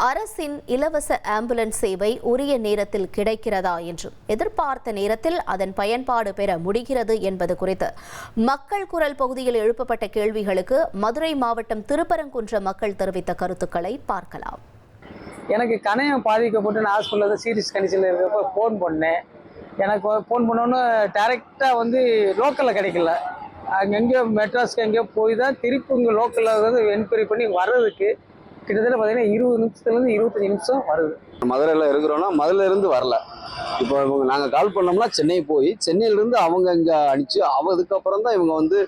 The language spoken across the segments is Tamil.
அரசின் இலவச ஆம்புலன்ஸ் சேவை உரிய நேரத்தில் கிடைக்கிறதா என்றும் எதிர்பார்த்த நேரத்தில் அதன் பயன்பாடு பெற முடிகிறது என்பது குறித்து மக்கள் குரல் பகுதியில் எழுப்பப்பட்ட கேள்விகளுக்கு மதுரை மாவட்டம் திருப்பரங்குன்ற மக்கள் தெரிவித்த கருத்துக்களை பார்க்கலாம். எனக்கு கணையம் பாதிக்கப்பட்டு நான் ஹாஸ்பிட்டலில் சீரியஸ் கண்டிஷனில் இருக்கப்போ ஃபோன் பண்ணேன். எனக்கு ஃபோன் பண்ணோன்னு டைரெக்டாக லோக்கலில் கிடைக்கல. எங்கேயோ மெட்ராஸ்க்கு எங்கேயோ போய் தான் திருப்பி இங்கே லோக்கலில் என்கொயரி பண்ணி வர்றதுக்கு கிட்டத்தட்ட பார்த்தீங்கன்னா 20 நிமிஷத்துலேருந்து 25 நிமிஷம் வருது. மதுரையில் இருக்கிறோன்னா மதுரையிலேருந்து வரல. இப்போ இவங்க நாங்கள் கால் பண்ணோம்னா சென்னை போய் சென்னையிலேருந்து அவங்க இங்கே அனுப்பிச்சு அதுக்கப்புறம் தான் இவங்க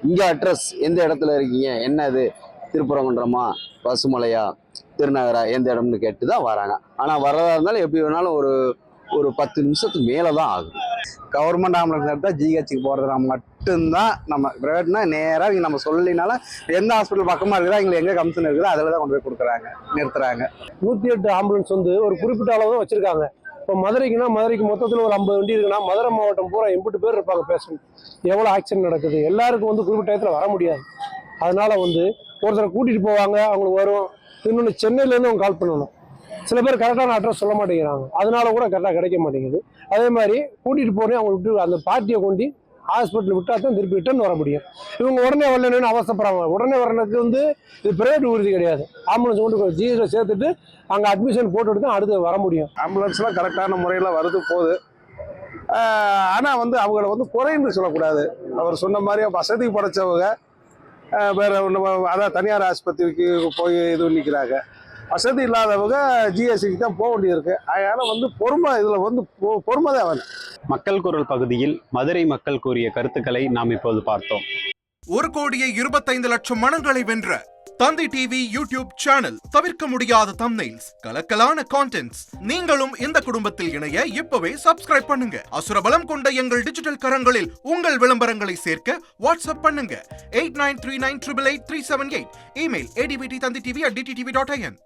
இங்கே அட்ரஸ் எந்த இடத்துல இருக்கீங்க, என்னது திருப்பரங்குன்றமா, பசுமலையா, திருநகரா, எந்த இடம்னு கேட்டு தான் வராங்க. ஆனால் வர்றதா இருந்தாலும் எப்படி வேணாலும் ஒரு 10 நிமிஷத்துக்கு மேலே தான் ஆகும். கவர்மெண்ட் ஆம்புலன்ஸ் எடுத்தால் ஜிஹெச்சுக்கு போகிறதுனா மட்டும்தான். நம்ம ப்ரைவேட்னா நேராக இங்கே நம்ம சொல்லலினாலும் எந்த ஹாஸ்பிட்டல் பக்கமாக இருக்குதோ எங்களுக்கு எங்கே கமிஷன் இருக்குதோ அதில் தான் கொண்டு போய் கொடுக்குறாங்க, நிறுத்துறாங்க. 108 ஆம்புலன்ஸ் ஒரு குறிப்பிட்ட அளவு தான் வச்சுருக்காங்க. இப்போ மதுரைக்கு மொத்தத்தில் ஒரு 50 வண்டி இருக்குன்னா மதுரை மாவட்டம் பூரா 80 பேர் இருப்பாங்க பேஷண்ட். எவ்வளோ ஆக்சிடென்ட் நடக்குது, எல்லாருக்கும் குறிப்பிட்ட டயத்தில் வர முடியாது. அதனால ஒருத்தரை கூட்டிகிட்டு போவாங்க, அவங்களுக்கு வரும். இன்னொன்று சென்னையிலேருந்து அவங்க கால் பண்ணணும். சில பேர் கரெக்டான அட்ரஸ் சொல்ல மாட்டேங்கிறாங்க, அதனால கூட கரெக்டாக கிடைக்க மாட்டேங்குது. அதே மாதிரி கூட்டிகிட்டு போனே அவங்க விட்டு அந்த பார்ட்டியை கொண்டு ஹாஸ்பிட்டல் விட்டால் தான் திருப்பி ரிட்டர்ன் வர முடியும். இவங்க உடனே வரலன்னு அவசரப்படுறாங்க. உடனே வரணுக்கு இது பிரைவேட் ஊர்தி கிடையாது. ஆம்புலன்ஸ் கொண்டு ஜிஹெச்சில் சேர்த்துட்டு அங்கே அட்மிஷன் போட்டுட்டு தான் அடுத்து வர முடியும். ஆம்புலன்ஸ்லாம் கரெக்டான முறையில் வருது போகுது. ஆனால் அவங்கள குறைன்னு சொல்லக்கூடாது. அவர் சொன்ன மாதிரி வசதி படைச்சவங்க வேற அதான் தனியார் ஆஸ்பத்திரிக்கு போய் நிற்கிறாங்க. வசதி இல்லாதவங்க ஜிஎஸ்சிக்கு தான் போக வேண்டியிருக்கு. அதனால பொறுமை பொறுமை தான் வேணும். மக்கள் குரல் பகுதியில் மதுரை மக்கள் கூறிய கருத்துக்களை நாம் இப்போது பார்த்தோம். 1,25,00,000 மனங்களை வென்ற தந்தி டிவி யூடியூப் சேனல். தவிர்க்க முடியாத தம்ப்நெயில்ஸ், கலக்கலான கான்டென்ட்ஸ். நீங்களும் இந்த குடும்பத்தில் இணைய இப்பவே சப்ஸ்கிரைப் பண்ணுங்க. அசுரபலம் கொண்ட எங்கள் டிஜிட்டல் கரங்களில் உங்கள் விளம்பரங்களை சேர்க்க வாட்ஸ்அப் பண்ணுங்க. 8939888378. Email advttanditv@dttv.in.